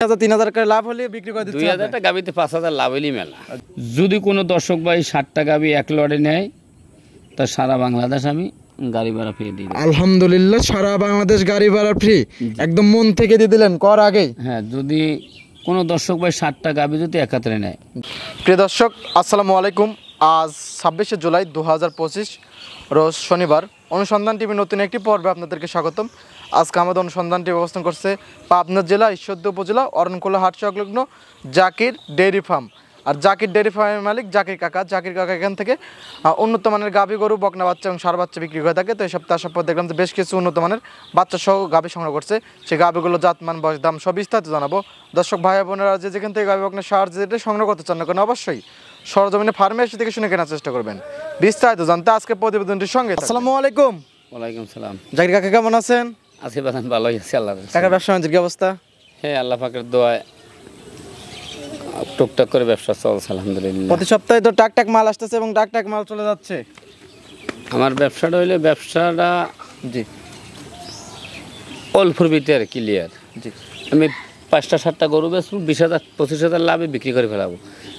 3000 করে লাভ হলে বিক্রি করে দিচ্ছি 2000 টাকা গাবিতে 5000 লাভ হইলি মেলা। যদি কোনো দর্শক ভাই 60টা গাবি এক লটে নেয় তা সারা বাংলাদেশ আমি গাড়ি ভাড়া ফ্রি দিই। আলহামদুলিল্লাহ, সারা বাংলাদেশ গাড়ি ভাড়া ফ্রি, একদম মন থেকে দিয়ে দিলেন কর আগে। হ্যাঁ, যদি কোনো দর্শক ভাই 60টা গাবি যদি একাত্রে নেয়। প্রিয় দর্শক, আসসালামু আলাইকুম। আজ 26শে জুলাই 2025 রোজ শনিবার। অনুসন্ধান টিভি নতুন একটি পর্বে আপনাদেরকে স্বাগতম। আজকে আমাদের অনুসন্ধান টিভি অবস্থান করছে পাবনা জেলা ঈশ্বরদী উপজেলা অরণকুলা হাট সংলগ্ন জাকির ডেয়ারি ফার্ম। আর জাকির ডেয়ারি ফার্মের মালিক জাকির কাকা। জাকির কাকা এখান থেকে উন্নত মানের গাভী গরু, বকনা বাচ্চা এবং ষাঁড় বাচ্চা বিক্রি করে থাকে। তো এই সপ্তাহে আসার পর দেখলাম যে বেশ কিছু উন্নত মানের বাচ্চা সহ গাভী সংগ্রহ করছে। সেই গাভীগুলো জাতমান, বয়স, দাম সব বিস্তারিত জানাবো। দর্শক ভাই বোনেরা যেখান থেকে গাভী বকনা ষাঁড় যেটা সংগ্রহ করতে চান না কেন, অবশ্যই সরজমিনে ফার্মে এসে থেকে শুনে কেনার চেষ্টা করবেন। বিস্তারিত জানতে আজকে প্রতিবেদনটির সঙ্গে। আসসালামু আলাইকুম। ওয়ালাইকুম সালাম। জাকির কাকা কেমন আছেন? আছি বাজান, ভালোই আছি আল্লাহর কাছে। কাকার ব্যবসা বাণিজ্যের কি অবস্থা? হ্যাঁ, আল্লাহ পাকের দোয়ায় টুকটাক করে ব্যবসা চলছে আলহামদুলিল্লাহ। প্রতি সপ্তাহে তো টাকটাক মাল আসতেছে এবং টাকটাক মাল চলে যাচ্ছে। আমার ব্যবসাটা হইলে ব্যবসাটা জি অল্পর ভিতরে ক্লিয়ার। জি, আমি 5টা 7টা গরু বেচবো, 20,000 25,000 লাভে বিক্রি করে ফেলাবো।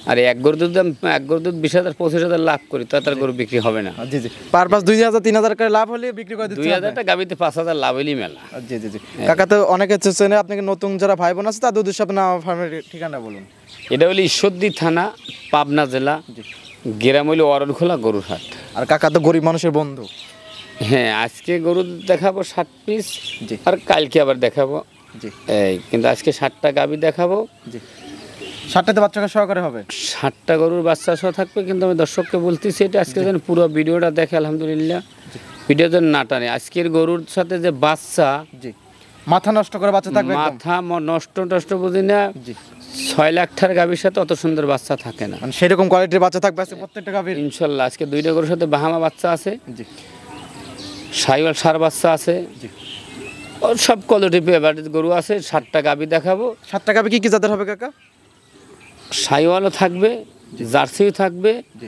আর এক গরু দুধ 20,000 25,000 লাভ করি তার গরু বিক্রি হবে না। জি জি, পারপাস 2000 3000 করে লাভ হলে বিক্রি করে দিচ্ছি। 2000 টাকা গাবিতে 5000 লাভ হইলি মেলা। জি জি জি, কাকা তো অনেকে চেনে, আপনাকে নতুন যারা ভাই বোন আছে তাদের উদ্দেশ্যে আপনার ফার্মের ঠিকানা বলুন। এটা হলো ঈশ্বরদী থানা, পাবনা জেলা, গ্রাম হইল অরণখোলা গরুর হাট। আর কাকা তো গরিব মানুষের বন্ধু। হ্যাঁ, আজকে গরু দেখাবো 60 পিস, জি, আর কালকে আবার দেখাবো। জি, এই কিন্তু আজকে 60টা গাবি দেখাবো। জি, 60টাতে বাচ্চাকে সহকারে হবে, 60টা গরুর বাচ্চা সহ থাকবে। কিন্তু আমি দর্শককে বলতেছি এটা আজকে যেন পুরো ভিডিওটা দেখে আলহামদুলিল্লাহ, ভিডিও যেন না টানে। আজকের গরুর সাথে যে বাচ্চা, জি, মাথা নষ্ট করে বাচ্চা থাকবে, মাথা নষ্ট বুঝি না। জি, 6 লাখ টাকার গাবির সাথে অত সুন্দর বাচ্চা থাকে না। মানে সেরকম কোয়ালিটির বাচ্চা থাকবে আছে প্রত্যেকটা গাবির ইনশাআল্লাহ। আজকে 2টা গরুর সাথে বাহামা বাচ্চা আছে, জি, সাইওয়াল ষাঁড় বাচ্চা আছে, জি, ওর সব কোয়ালিটি গরু আছে। 60টা গাবি দেখাবো। 60টা গাবি কি কি জাতের হবে কাকা? সাইওয়ালও থাকবে, জার্সিও থাকবে, জি,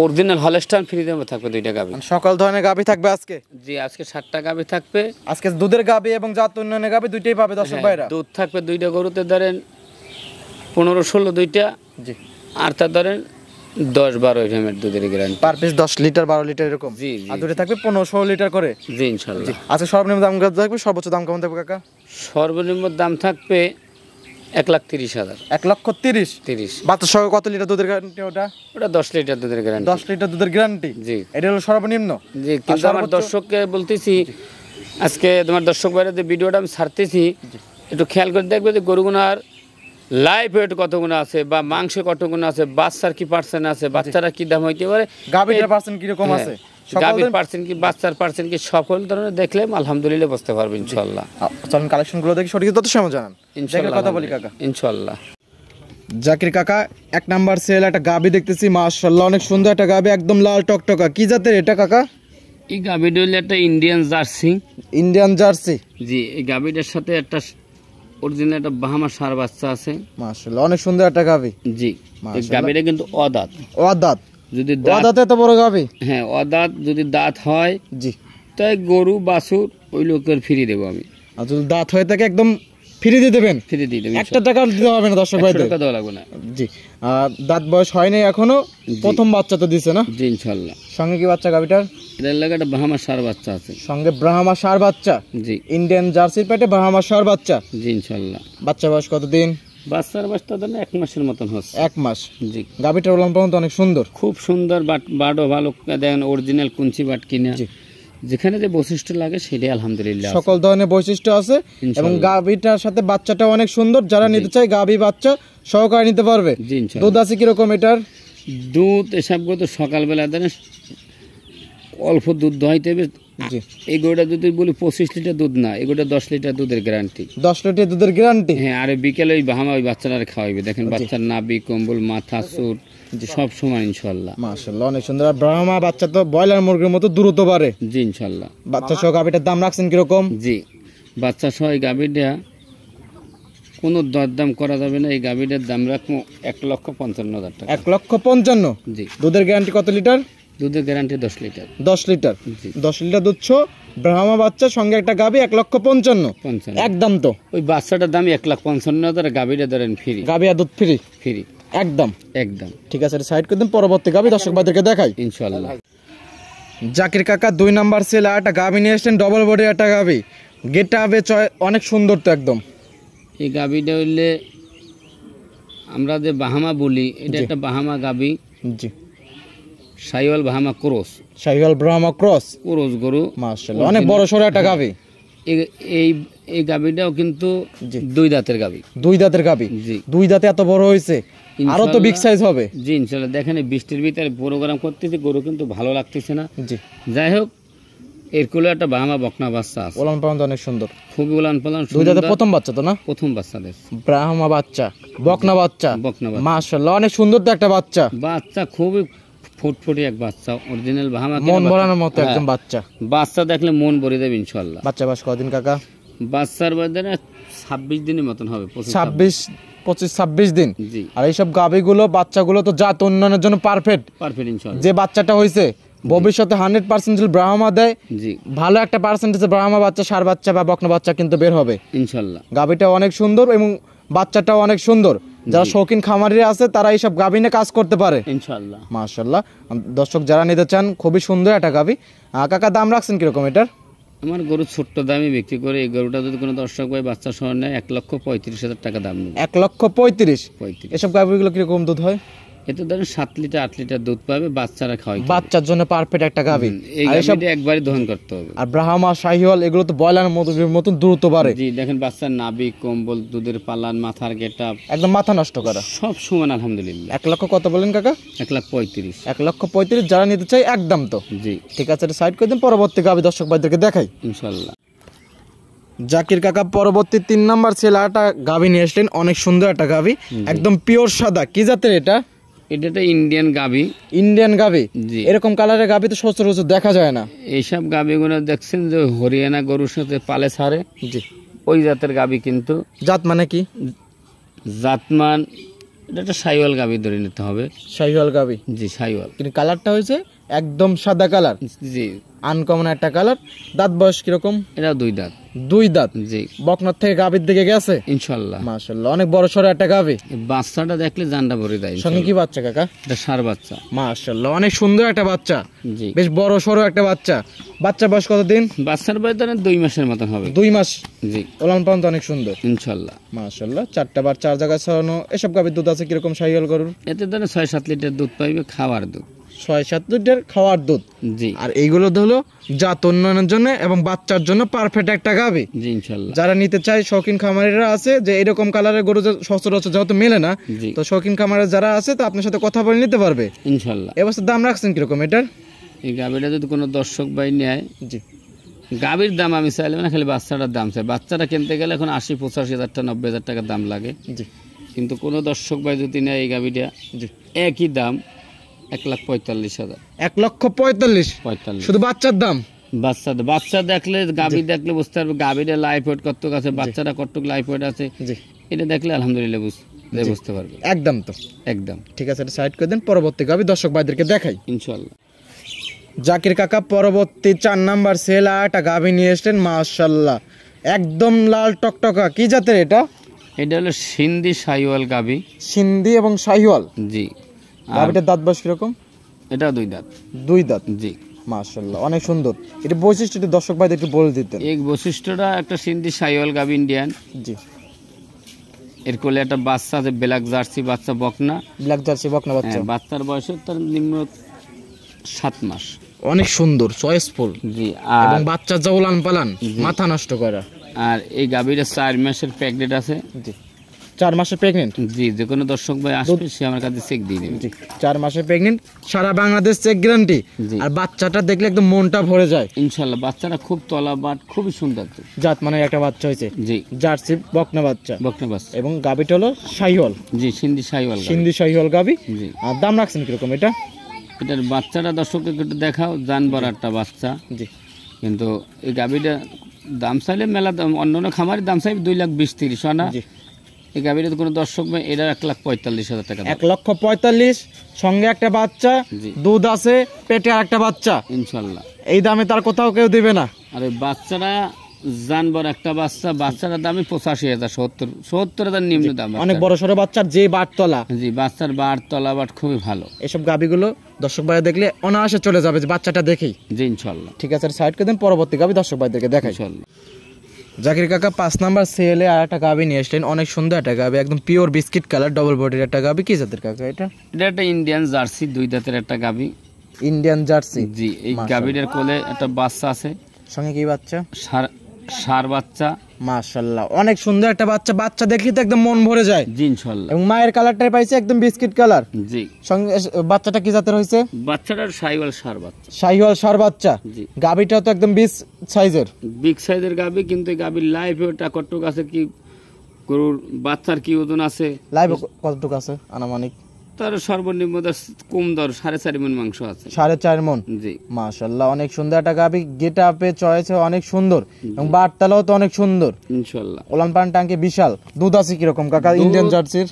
অরিজিনাল হলস্টাইন ফ্রিজের থাকবে 2টা গাবি। সকল ধরনের গাবি থাকবে আজকে। জি, আজকে 60টা গাবি থাকবে। আজকে দুধের গাবি এবং জাত উন্নয়নের গাবি দুইটাই পাবে দর্শক ভাইরা। দুধ থাকবে 2টা গরুতে ধরেন 15-16 2টা, জি, আর তার ধরেন 10-12 এমএর দুধের guarantee. Per piece 10 litre 12 litre এরকম। জি, আর দুটো থাকবে 15-16 লিটার করে। জি ইনশাআল্লাহ। আচ্ছা, সর্বনিম্ন দাম কত থাকবে, সর্বোচ্চ দাম কেমন থাকবে কাকা? সর্বনিম্ন দাম থাকবে 1,30,000। 1,30,000। বাচ্চা সহ কত লিটার দুধের গ্যারান্টি ওটা? ওটা 10 লিটার দুধের গ্যারান্টি। 10 লিটার দুধের গ্যারান্টি। জি, এটা হলো সর্বনিম্ন। জি, কিন্তু আমার দর্শককে বলতেছি আজকে তোমার দর্শক ভাইরা যে ভিডিওটা আমি ছাড়তেছি একটু খেয়াল করে দেখবে যে গরুগুনার লাইভ ওয়েট কতগুলো আছে, বা মাংস কতগুলো আছে, বাচ্চার কি পার্সেন্ট আছে, বাচ্চারা কি দাম হইতে পারে, গাভীর পার্সেন্ট কি রকম আছে, গাভীর পার্সেন্ট কি, বাচ্চার পার্সেন্ট কি, সকল ধরনের দেখলে আলহামদুলিল্লাহ বুঝতে পারবে ইনশাআল্লাহ। চলুন কালেকশনগুলো দেখি, সঠিক তত সময় জানান ইনশাআল্লাহ। কথা বলি কাকা। ইনশাআল্লাহ। জাকির কাকা, এক নাম্বার সেল একটা গাভী দেখতেছি, মাশাআল্লাহ অনেক সুন্দর একটা গাভী, একদম লাল টকটকা। কি জাতের এটা কাকা? এই গাভীটা হলো একটা ইন্ডিয়ান জার্সি। Indian Jersey. জি, এই গাভীটার সাথে একটা অরিজিনাল একটা বাহামা ষাঁড় বাচ্চা আছে। মাশাআল্লাহ অনেক সুন্দর একটা গাভী। জি, এই গাভীটা কিন্তু অদাঁত। অদাঁত? যদি অদাঁতে এত বড় গাভী? হ্যাঁ, অদাঁত যদি দাঁত হয়, জি, তাই গরু বাছুর ওই লোকের ফ্রি দেবো আমি। আর যদি দাঁত হয়ে থাকে একদম ফ্রি দিয়ে দেবেন? ফ্রি দিয়ে দেবেন, একটা টাকা দিতে হবে না দর্শক ভাইদের? টাকা দেওয়া লাগবে না। জি, আর দাঁত বয়স হয়নি এখনো, প্রথম বাচ্চা তো দিছে না? জি ইনশাআল্লাহ। সঙ্গে কি বাচ্চা গাভীটার? এটার লাগে একটা বাহামা ষাঁড় বাচ্চা আছে। সঙ্গে ব্রাহ্মা ষাঁড় বাচ্চা? জি, ইন্ডিয়ান জার্সির পেটে ব্রাহ্মা ষাঁড় বাচ্চা? জি ইনশাআল্লাহ। বাচ্চা বয়স কতদিন? বাচ্চার বয়সটা ধরেন 1 মাসের মতন হচ্ছে। 1 মাস। জি, গাভীটার ওলান পালন তো অনেক সুন্দর, খুব সুন্দর। বাটও ভালো, দেখেন অরিজিনাল কুঞ্চি বাট কিনা। জি, যেখানে যে বৈশিষ্ট্য লাগে সেটাই আলহামদুলিল্লাহ সকল ধরনের বৈশিষ্ট্য আছে। এবং গাভীটার সাথে বাচ্চাটা অনেক সুন্দর, যারা নিতে চায় গাভী বাচ্চা সহকারে নিতে পারবে। জি ইনশাআল্লাহ। দুধ আছে কিরকম এটার? দুধ এসবগুলো তো সকালবেলা ধরেন অল্প দুধ দোহাইতে হবে। জি, এই গরুটা যদি বলি 25 লিটার দুধ না, এগুলো 10 লিটার দুধের গ্যারান্টি। 10 লিটার দুধের গ্যারান্টি? হ্যাঁ, আর বিকেলে ওই বাহামা ওই বাচ্চারা খাওয়াইবে। দেখেন বাচ্চার নাভি, কম্বল, মাথা, চুট সব সময় ইনশাআল্লাহ। মাশাআল্লাহ অনেক সুন্দর। আর ব্রাহ্মা বাচ্চা তো ব্রয়লার মুরগির মতো দ্রুত বাড়ে। জি ইনশাআল্লাহ। বাচ্চা সহ গাভীটার দাম রাখছেন কিরকম? জি, বাচ্চা সহ এই গাভীটা কোনো দরদাম করা যাবে না। এই গাভীটার দাম রাখবো 1,55,000 টাকা। 1,55,000? জি। দুধের গ্যারান্টি কত লিটার? দুধের গ্যারান্টি 10 লিটার। 10 লিটার? জি, 10 লিটার দুধ ব্রাহ্মা বাচ্চা সঙ্গে একটা গাবি 1,55,000 55 একদম তো ওই বাচ্চাটার দাম 1,55,000, গাভীটা ধরেন ফ্রি গাবি আর দুধ ফ্রি ফ্রি একদম। একদম। ঠিক আছে, সাইড করে দিন, পরবর্তী গাবি দর্শক ভাইদেরকে দেখাই ইনশাআল্লাহ। জাকির কাকা 2 নাম্বার সেল আর একটা গাবি নিয়ে এসেছেন, ডবল বডি একটা গাবি, গেটটা হবে অনেক সুন্দর তো একদম। এই গাভীটা হইলে আমরা যে বাহামা বলি, এটা একটা বাহামা গাভী, জি Sahiwal Brahma cross, Sahiwal Brahma cross cross গরু মাশাআল্লাহ, অনেক বড় সড়ো একটা গাবি। এই এই গাভীটাও কিন্তু জি। 2 দাঁতের গাভী। 2 দাঁতের গাবি, জি 2 2 দাঁতে এত বড় হয়েছে, আরো তো বিগ সাইজ হবে। জি ইনশাআল্লাহ। দেখেন এই বৃষ্টির ভিতরে প্রোগ্রাম করতেছি, গরু কিন্তু ভালো লাগতেছে না। জি যাই হোক, এর কোলে একটা বাহামা বকনা বাচ্চা আছে, ওলান পালন অনেক সুন্দর, খুবই উলান পালান, 2 দাঁতের প্রথম বাচ্চা তো না? প্রথম বাচ্চা দেশ, ব্রাহ্মা বাচ্চা, বকনা বাচ্চা, বকনা বাচ্চা। মাশাআল্লাহ অনেক সুন্দর তো একটা বাচ্চা, বাচ্চা খুবই ফুটফুটি এক বাচ্চা, অরিজিনাল বাহামা, মন ভরানোর মতো একদম বাচ্চা। বাচ্চা দেখলে মন ভরে দেবে ইনশাআল্লাহ। বাচ্চা বয়স কদিন কাকা? বাচ্চার বয়স 26 দিনের মতন হবে, 25-26 দিন। জি আর এইসব গাবিগুলো বাচ্চাগুলো তো জাত উন্নয়নের জন্য পারফেক্ট। পারফেক্ট ইনশাআল্লাহ। যে বাচ্চাটা হয়েছে ভবিষ্যতে 100% যদি ব্রাহ্মা দেয়, জি ভালো একটা পার্সেন্টেজে ব্রাহ্মা বাচ্চা, ষাঁড় বাচ্চা বা বকনা বাচ্চা কিন্তু বের হবে ইনশাআল্লাহ। গাবিটা অনেক সুন্দর এবং বাচ্চাটাও অনেক সুন্দর। যারা শৌখিন খামারিরা আছে তারা এইসব গাবি নিয়ে কাজ করতে পারে ইনশাআল্লাহ। মাশাআল্লাহ। দর্শক যারা নিতে চান, খুবই সুন্দর একটা গাবি। কাকা দাম রাখছেন কিরকম এটার? আমার গরু ছোট্ট দামে বিক্রি করে, এই গরুটা যদি কোনো দর্শক ভাই বাচ্চা সহ নেয় 1,35,000 টাকা দাম নেবে। 1,35,000। এসব গাবিগুলো কিরকম দুধ হয়? এতে ধরেন 7 লিটার 8 লিটার দুধ পাবে, বাচ্চারা খাওয়াই। বাচ্চার জন্য পারফেক্ট একটা গাবি। এই আর এসব গাভীটা একবারই দহন করতে হবে। আর ব্রাহ্মা শাহিওয়াল এগুলো তো ব্রয়লারের মতন দ্রুত বাড়ে। জি দেখেন, বাচ্চার নাভি, কম্বল, দুধের পালান, মাথার গেটআপ একদম মাথা নষ্ট করা, সব সমান আলহামদুলিল্লাহ। 1 লক্ষ কত বলেন কাকা? 1,35,000। 1,35,000 যারা নিতে চাই একদম তো। জি ঠিক আছে, সাইড করে দিন, পরবর্তী গাবি দর্শক ভাইদেরকে দেখাই ইনশাআল্লাহ। জাকির কাকা পরবর্তী 3 নাম্বার সেল একটা গাবি নিয়ে আসলেন, অনেক সুন্দর একটা গাবি, একদম পিওর সাদা। কি জাতের এটা? এটা একটা ইন্ডিয়ান গাভী। ইন্ডিয়ান গাবি। জি এরকম কালারের গাবি তো সচরাচর দেখা যায় না। এইসব গাভীগুলো দেখছেন যে হরিয়ানা গরুর সাথে পালে ছাড়ে, জি ওই জাতের গাভী। কিন্তু জাত মানে কি? জাতমান এটা একটা সাইওয়াল গাভী ধরে নিতে হবে। শাহিওয়াল গাবি। জি সাইওয়াল। কিন্তু কালারটা হয়েছে একদম সাদা কালার, জি আনকমন একটা কালার। দাঁত বয়স কিরকম? এটা 2 দাঁত। 2 দাঁত। জি বকনার থেকে গাবির দিকে গেছে ইনশাআল্লাহ। মাশাআল্লাহ, অনেক বড় সড়ো একটা গাবি। এই বাচ্চাটা দেখলে জানটা ভরে দেয়। সঙ্গে কি বাচ্চা কাকা? এটা ষাঁড় বাচ্চা। মাশাআল্লাহ, অনেক সুন্দর একটা বাচ্চা, জি বেশ বড় সড়ো একটা বাচ্চা। বাচ্চা বয়স কতদিন? বাচ্চার বয়স ধরেন 2 মাসের মতন হবে। 2 মাস। জি ওলান পালন তো অনেক সুন্দর ইনশাআল্লাহ। মাশাআল্লাহ। 4টা বার 4 জায়গায় ছড়ানো। এসব গাবির দুধ আছে কিরকম শাহিওয়াল গরুর? এতে ধরেন 6-7 লিটার দুধ পাইবে, খাওয়ার দুধ। 6-7 লিটার খাওয়ার দুধ। জি আর এইগুলো হলো জাত উন্নয়নের জন্য এবং বাচ্চার জন্য পারফেক্ট একটা গাবি। জি ইনশাআল্লাহ। যারা নিতে চায়, শৌখিন খামারিরা আছে যে এরকম কালারের গরু সচরাচর যেহেতু মেলে না, জি তো শৌখিন খামারে যারা আছে তো আপনার সাথে কথা বলে নিতে পারবে ইনশাআল্লাহ। এবছর। দাম রাখছেন কিরকম এটার? এই গাভীটা যদি কোনো দর্শক ভাই নেয়, জি গাভীর দাম আমি চাইলে না, খালি বাচ্চাটার দাম চাই। বাচ্চাটা কিনতে গেলে এখন 80-85 হাজার 90,000 টাকা দাম লাগে। জি কিন্তু কোনো দর্শক ভাই যদি নেয় এই গাভীটা, জি একই দাম 1,45,000। 1,45,000 শুধু বাচ্চার দাম? বাচ্চা দেখলে, গাভী দেখলে বুঝতে পারবে গাভীটা লাইফ ওয়েট কতটুকু আছে, বাচ্চাটা কতটুকু লাইফ ওয়েট আছে। জি এটা দেখলে আলহামদুলিল্লাহ বুঝতে পারবে একদম তো। একদম। ঠিক আছে, এটা সাইড করে দেন, পরবর্তী গাবি দর্শক ভাইদেরকে দেখাই ইনশাআল্লাহ। জাকির কাকা পরবর্তী 4 নাম্বার সেল একটা গাবি নিয়ে এসেছেন, মাশাআল্লাহ একদম লাল টকটকা। কি জাতের এটা? এটা হলো সিন্ধি সাইওয়াল গাভী। সিন্ধি এবং শাহিওয়াল। জি। গাবিটার দাঁত বয়স কিরকম? এটা 2 দাঁত। 2 দাঁত। জি মাশাআল্লাহ, অনেক সুন্দর। এটা বৈশিষ্ট্যটি দর্শক ভাইদের একটু বলে দিতেন। এই বৈশিষ্ট্যটা একটা সিন্ধি সাইওয়াল গাভী ইন্ডিয়ান। জি। এর কোলে একটা বাচ্চা আছে, ব্ল্যাক জার্সি বাচ্চা, বকনা। ব্ল্যাক জার্সি বকনা বাচ্চা। হ্যাঁ, বাচ্চার বয়স তার নিম্ন 7 মাস। অনেক সুন্দর, চয়েসফুল। জি। এবং আর বাচ্চা জৌলান পালান, মাথা নষ্ট করা। আর এই গাভীটা 4 মাসের প্রেগনেন্ট আছে। জি। 4 মাসে প্রেগনেন্ট। জি, যে কোনো দর্শক ভাই আসবে সে আমার কাছে চেক দিয়ে দেবে। জি, 4 মাসে প্রেগনেন্ট, সারা বাংলাদেশ চেক গ্যারান্টি। জি। আর বাচ্চাটা দেখলে একদম মনটা ভরে যায় ইনশাআল্লাহ। বাচ্চাটা খুব তলা বাট, খুবই সুন্দর তো। জাত মানে একটা বাচ্চা হয়েছে। জি জার্সি বকনা বাচ্চা। বকনা বাচ্চা। এবং গাবিটা হলো শাহিওয়াল। জি সিন্ধি সাইওয়াল গাভী। সিন্ধি শাহিওয়াল গাবি। জি। আর দাম রাখছেন কিরকম এটা? এটার বাচ্চাটা দর্শককে একটু দেখাও, জানবার একটা বাচ্চা। জি। কিন্তু এই গাভীটা দাম চাইলে মেলা দাম, অন্য খামারের দাম চাইবে 2,20,30 আনা। জি। এই গাভীটা কোনো দর্শক ভাই এটা 1,45,000 টাকা। 1,45,000 সঙ্গে একটা বাচ্চা, জি। দুধ আছে, পেটে আর একটা বাচ্চা। ইনশাআল্লাহ। এই দামে তার কোথাও কেউ দিবে না। আর ওই বাচ্চারা জানবর একটা বাচ্চাটার দামই 85,000, 70,000 নিম্ন দাম। অনেক বড় সড়ো বাচ্চার যে বাটতলা, জি বাচ্চার তলা বাট খুবই ভালো। এসব গাবিগুলো দর্শক ভাই দেখলে অনায়াসে চলে যাবে যে বাচ্চাটা দেখেই। জি ইনশাল্লাহ। ঠিক আছে, সাইড করে দেন, পরবর্তী গাবি দর্শক ভাইদেরকে দেখাই। ইনশাল্লাহ। জাকির কাকা 5 নাম্বার সেলে আর একটা গাবি নিয়ে আসলেন, অনেক সুন্দর একটা গাবি, একদম পিওর বিস্কিট কালার, ডবল বডির একটা গাবি। কি জাতের কাকা এটা? এটা একটা ইন্ডিয়ান জার্সি, 2 দাঁতের একটা গাবি। Indian Jersey. জি, এই গাবিটার কোলে একটা বাচ্চা আছে, সঙ্গে কি বাচ্চা? ষাঁড় বাচ্চা। মাশাআল্লাহ, অনেক সুন্দর একটা বাচ্চা, বাচ্চা দেখলে তো একদম মন ভরে যায়। জি ইনশাআল্লাহ। এবং মায়ের কালারটাই পাইছে একদম বিস্কিট কালার। জি। সঙ্গে বাচ্চাটা কি জাতের হইছে? বাচ্চাটার শাহিওয়াল ষাঁড় বাচ্চা। শাহিওয়াল ষাঁড় বাচ্চা। জি। গাবিটা তো একদম বিগ সাইজের। বিগ সাইজের গাবি, কিন্তু এই গাবির লাইফ ওটা কতটুকু আছে, কি গরুর বাচ্চার কি ওজন আছে, লাইভ কতটুকু আছে আনুমানিক? তার সর্বনিম্ন কম দর 4.5 মণ মাংস আছে। 4.5 মণ। জি মাশাআল্লাহ, অনেক সুন্দর একটা গাবি, গেট আপে চয়েছে অনেক সুন্দর, এবং বাটতালাও তো অনেক সুন্দর ইনশাআল্লাহ। ওলান পান টাঙ্কি বিশাল। দুধ আছে কিরকম কাকা ইন্ডিয়ান জার্সির?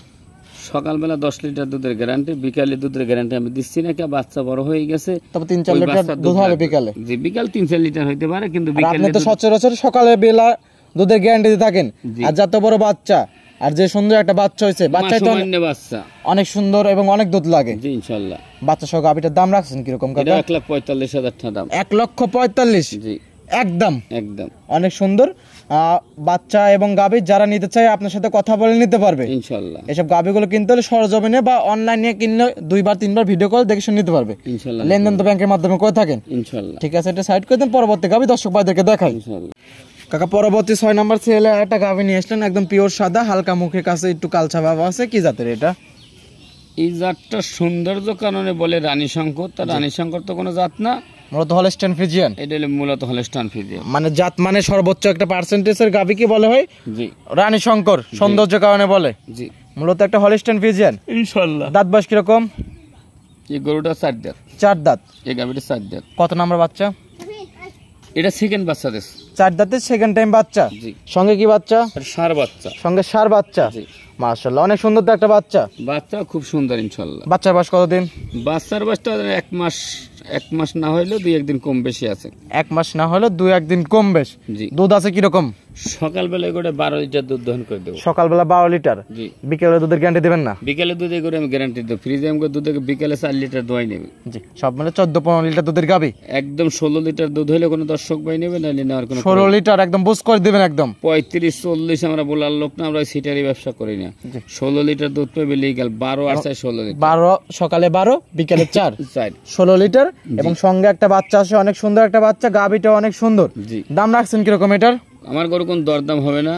সকালবেলা 10 লিটার দুধের গ্যারান্টি, বিকালে দুধের গ্যারান্টি আমি দিচ্ছি না, কে বাচ্চা বড় হয়ে গেছে তবে 3-4 লিটার দুধ হবে বিকালে। জি বিকাল 3-4 লিটার হইতে পারে, কিন্তু আপনি বিকালে তো সচরাচর সকালে বেলা দুধের গ্যারান্টি দিয়ে থাকেন। আর যত বড় বাচ্চা, আর যে সুন্দর একটা বাচ্চা হয়েছে, বাচ্চাই তো বাচ্চা অনেক সুন্দর এবং অনেক দুধ লাগে। জি ইনশাআল্লাহ। বাচ্চা সহ গাবিটার দাম রাখছেন কিরকম কাকা? 1,45,000 টাকা দাম। 1,45,000? জি একদম একদম। অনেক সুন্দর বাচ্চা এবং গাবি যারা নিতে চায় আপনার সাথে কথা বলে নিতে পারবে ইনশাআল্লাহ। এসব গাবিগুলো কিনতে হলে সরজমিনে বা অনলাইনে কিনলে 2-3 ভিডিও কল দেখে শুনে নিতে পারবে ইনশাআল্লাহ। লেনদেন তো ব্যাংকের মাধ্যমে করে থাকেন ইনশাআল্লাহ। ঠিক আছে, এটা সাইড করে দেন, পরবর্তী গাবি দর্শক ভাইদেরকে দেখাই। ইনশাআল্লাহ। কাকা পরবর্তী 6 নাম্বার ছেলে একটা গাবি নিয়ে আসলেন, একদম পিওর সাদা, হালকা মুখের কাছে একটু কালচা ভাব আছে। কি জাতের এটা? এই জাতটা সৌন্দর্য কারণে বলে রানী শঙ্কর, তার রানী শঙ্কর তো কোনো জাত না, মূলত হলস্টাইন ফ্রিজিয়ান। এটা হলো মূলত হলস্টাইন ফ্রিজিয়ান। মানে জাত মানে সর্বোচ্চ একটা পার্সেন্টেজের গাবি কি বলে হয়? জি রানী শঙ্কর, সৌন্দর্য কারণে বলে। জি মূলত একটা হলস্টাইন ফ্রিজিয়ান। ইনশাআল্লাহ। দাঁত বয়স কিরকম? এই গরুটা 4 দাঁত। 4 দাঁত। এই গাবিটা 4 দাঁত। কত নাম্বার বাচ্চা? এটা সেকেন্ড বাচ্চা দিস। 4 দাঁতের সেকেন্ড টাইম বাচ্চা। জি। সঙ্গে কি বাচ্চা? ষাঁড় বাচ্চা। সঙ্গে ষাঁড় বাচ্চা। জি। মাশাআল্লাহ, অনেক সুন্দর তো একটা বাচ্চা। বাচ্চা খুব সুন্দর ইনশাআল্লাহ। বাচ্চার বয়স কতদিন? বাচ্চার বয়সটা 1 মাস না হইলেও 2-1 দিন কম বেশি আছে। 1 মাস না হলে 2-1 দিন কম বেশ। জি। দুধ আছে কিরকম? সকালবেলা করে 12 লিটার দুধ দহন করে দেবো। সকালবেলা 12 লিটার। জি। বিকেলে দুধের গ্যারান্টি দিবেন না? বিকেলে দুধে করে আমি গ্যারান্টি দেবো, ফ্রিজে আমি দুধে বিকেলে 4 লিটার দোয়াই নেবে। জি, সব মিলে 14-15 লিটার দুধের গাবি। একদম 16 লিটার দুধ হলে কোনো দর্শক ভাই নেবে, নাহলে নেওয়ার কোনো 16 লিটার একদম বুঝ করে দিবেন একদম। 35-40 আমরা বলার লোক না, আমরা সিটারি ব্যবসা করি না। 16 লিটার দুধ পাবে লিগাল, 12 আর 16 লিটার। 12 সকালে 12 বিকেলে 4 16 লিটার। এবং সঙ্গে একটা বাচ্চা আছে, অনেক সুন্দর একটা বাচ্চা, গাবিটা অনেক সুন্দর। জি। দাম রাখছেন কিরকম এটার? আমার গরু কোন দরদাম হবে না,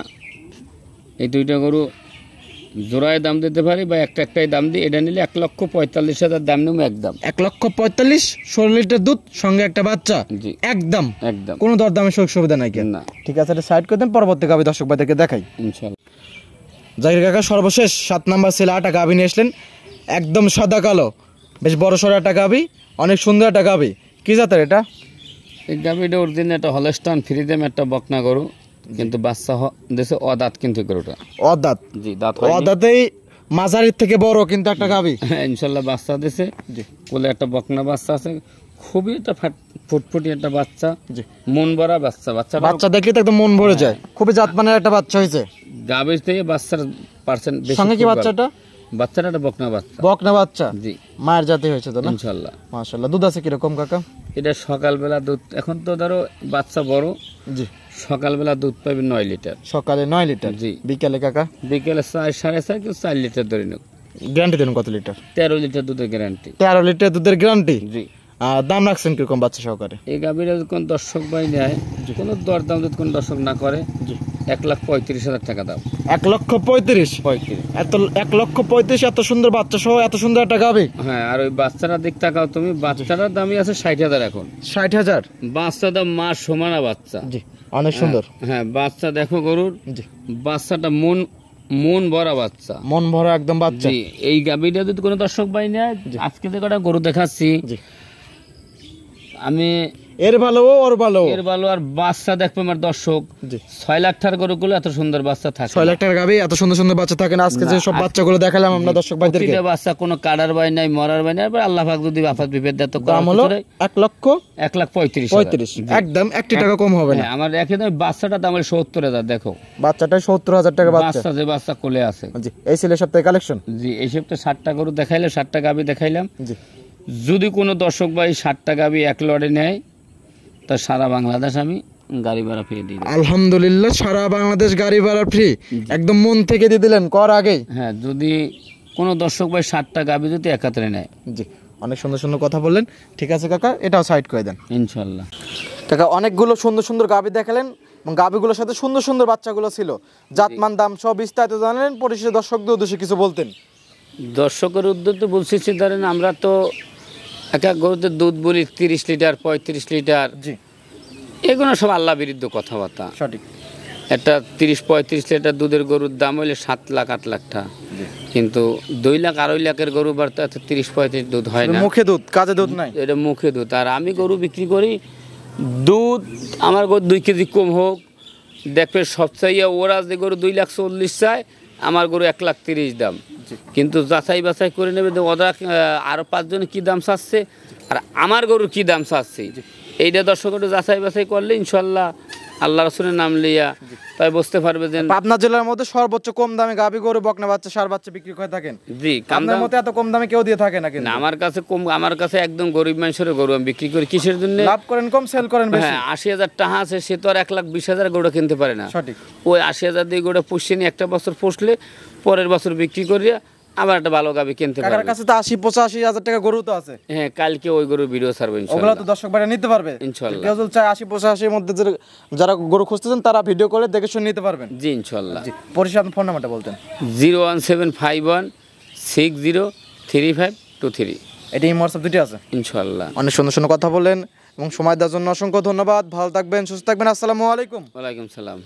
এই দুইটা গরু জোড়ায় দাম দিতে পারি বা একটাই দাম দিই। এটা নিলে 1,45,000 দাম নেবো একদম। 1,45,000, 16 লিটার দুধ, সঙ্গে একটা বাচ্চা। জি একদম একদম। কোনো দরদামের সুযোগ সুবিধা নাই কেন? না। ঠিক আছে, এটা সাইড করে দেন, পরবর্তী গাবি দর্শক ভাইদেরকে দেখাই। ইনশাআল্লাহ। জাহির কাকা সর্বশেষ 7 নাম্বার ছেলে একটা গাবি নিয়ে আসলেন, একদম সাদা কালো, বেশ বড় সড়ো একটা গাবি, অনেক সুন্দর একটা গাবি। কি জাতের এটা? এই গাবিটা অরিজিনাল একটা হলস্টাইন ফ্রিজিয়ান একটা বকনা গরু, কিন্তু বাচ্চা দেশে অদাঁত, কিন্তু গরুটা অদাঁত। জি দাঁত হয়নি। অদাঁতেই মাঝারির থেকে বড় কিন্তু একটা গাবি। ইনশাআল্লাহ বাচ্চা দিছে। জি। কোলে একটা বকনা বাচ্চা আছে, খুবই একটা ফুটফুটি একটা বাচ্চা। জি। মন ভরা বাচ্চা। বাচ্চা দেখলে তো একদম মন ভরে যায়, খুবই জাতমানের একটা বাচ্চা হয়েছে। গাবির থেকে বাচ্চার পার্সেন্ট বেশি। সঙ্গে কি বাচ্চাটা? বাচ্চাটা একটা বকনা বাচ্চা। বকনা বাচ্চা। জি। মায়ের জাতি হয়েছে তো না? ইনশাআল্লাহ। মাশাআল্লাহ। দুধ আছে কিরকম কাকা? এটা সকালবেলা দুধ, এখন তো ধরো বাচ্চা বড়, জি, সকালবেলা দুধ পাবে 9 লিটার। সকালে 9 লিটার। জি। বিকালে কাকা? বিকেলে 4-4.5 কি 4 লিটার ধরে নেব। গ্যারান্টি দেন কত লিটার? 13 লিটার দুধের গ্যারান্টি। 13 লিটার দুধের গ্যারান্টি। জি। দাম রাখছেন কিরকম বাচ্চা সহকারে? এই গাভীরা কোন দর্শক ভাই নেয়, কোনো দরদাম যদি কোন দর্শক না করে, জি, 1,35,000 টাকা দাম। 1,35,000? এত 1,35,000 এত সুন্দর বাচ্চা সহ এত সুন্দর একটা গাভী? হ্যাঁ। আর ওই বাচ্চাটার দিক তাকাও তুমি, বাচ্চাটার দামই আছে 60,000 এখন। 60,000? বাচ্চা দাম মা সমানা বাচ্চা। জি, অনেক সুন্দর। হ্যাঁ বাচ্চা দেখো গরুর। জি। বাচ্চাটা মন ভরা বাচ্চা, মন ভরা একদম বাচ্চা। জি। এই গাভীটা যদি কোনো দর্শক ভাই নেয়, আজকে যে কটা গরু দেখাচ্ছি জি, আমি, এর ভালো ওর ভালো। এর ভালো। আর বাচ্চা দেখবো আমার দর্শক, 6 লাখ টাকার গরুগুলো এত সুন্দর বাচ্চা থাকে। 6 লাখ টাকার গাভী এত সুন্দর সুন্দর বাচ্চা থাকে না। আজকে যে সব বাচ্চাগুলো দেখালাম আমরা দর্শক ভাইদেরকে, প্রতিটা বাচ্চা কোনো কাটার বাই নাই, মরার বাই নাই। এবার আল্লাহ পাক যদি আফাত বিপদ দেয় তো দাম হলো 1,35,000। একদম 1 টাকা কম হবে না। আমার রেখে দেয় বাচ্চাটা দাম হলো 70,000। দেখো বাচ্চাটা 70,000 টাকা বাচ্চা। যে বাচ্চা কোলে আছে। জি, এই ছিল সপ্তাহে কালেকশন। জি, এই সপ্তাহে 60টা গরু দেখাইলে, 60টা গাভী দেখাইলাম। জি, যদি কোনো দর্শক ভাই 60টা গাভী এক লড়ে নেয় তা সারা বাংলাদেশ আমি গাড়ি ভাড়া ফ্রি দিই। আলহামদুলিল্লাহ, সারা বাংলাদেশ গাড়ি ভাড়া ফ্রি, একদম মন থেকে দিয়ে দিলেন কর আগেই। হ্যাঁ, যদি কোনো দর্শক ভাই 60টা গাভী যদি একাত্রে নেয়। জি, অনেক সুন্দর সুন্দর কথা বললেন। ঠিক আছে কাকা, এটাও সাইড করে দেন ইনশাল্লাহ। কাকা অনেকগুলো সুন্দর সুন্দর গাভী দেখালেন এবং গাভীগুলোর সাথে সুন্দর সুন্দর বাচ্চাগুলো ছিল। জাতমান দাম সব বিস্তারিত জানালেন। পরিশেষে দর্শকদের উদ্দেশ্যে কিছু বলতেন। দর্শকের উদ্দেশ্যে বলছি, ধরেন আমরা তো এক এক গরুতে দুধ বলি 30 লিটার 35 লিটার। জি, এগুলো সব আল্লাহ বিরুদ্ধ কথাবার্তা। সঠিক। একটা 30-35 লিটার দুধের গরুর দাম হইলে 7 লাখ 8 লাখ টাকা, কিন্তু 2 লাখ 2.5 লাখের গরু বাড়তে 30-35 দুধ হয় না। মুখে দুধ, কাজে দুধ নাই। এটা মুখে দুধ। আর আমি গরু বিক্রি করি দুধ আমার গরু 2 কেজি কম হোক, দেখবে সবচাইয়া ওরা যে গরু 2,40,000 চায়, আমার গরু 1,30,000 দাম। কিন্তু যাচাই বাছাই করে নেবে যে ওরা আরো 5 জনে কি দাম চাচ্ছে আর আমার গরুর কি দাম চাচ্ছে, এইটা দর্শকের যাচাই বাছাই করলে ইনশাল্লাহ আল্লাহ রাসূলের নাম লইয়া তাই বুঝতে পারবে যে পাবনা জেলার মধ্যে সর্বোচ্চ কম দামে গাভী গরু, বকনা বাচ্চা, ষাঁড় বাচ্চা বিক্রি করে থাকেন। জি, আপনার মতে এত কম দামে কেউ দিয়ে থাকে না কিন্তু। না, আমার কাছে কম, আমার কাছে একদম গরিব মানুষের গরু আমি বিক্রি করি। কিসের জন্য? লাভ করেন কম, সেল করেন বেশি। হ্যাঁ, 80,000 টাকা আছে, সে তো আর 1,20,000 গরু কিনতে পারে না। সঠিক। ওই 80,000 দিয়ে গরু পুষিয়ে নিয়ে একটা বছর পুষলে পরের বছর বিক্রি করিয়া আবার একটা ভালো গাভী কিনতে পারে। কাকার কাছে তো 80-85,000 টাকা গরু তো আছে। হ্যাঁ, কালকে ওই গরু ভিডিও ছাড়বো ওগুলো ইনশাআল্লাহ। তো দর্শক ভাইরা নিতে পারবে ইনশাআল্লাহ। কেউ যদি চায় 80-85 এর মধ্যে যারা গরু খুঁজতেছেন তারা ভিডিও কলে দেখে শুনে নিতে পারবেন। জি, ইনশাআল্লাহ। জি, পরিশেষে আপনি ফোন নাম্বারটা বলতেন। 01751603523। এটা এই হোয়াটসঅ্যাপ দুটি আছে ইনশাআল্লাহ। অনেক সুন্দর সুন্দর কথা বললেন এবং সময় দেওয়ার জন্য অসংখ্য ধন্যবাদ। ভালো থাকবেন, সুস্থ থাকবেন। আসসালামু আলাইকুম। ওয়ালাইকুম সালাম।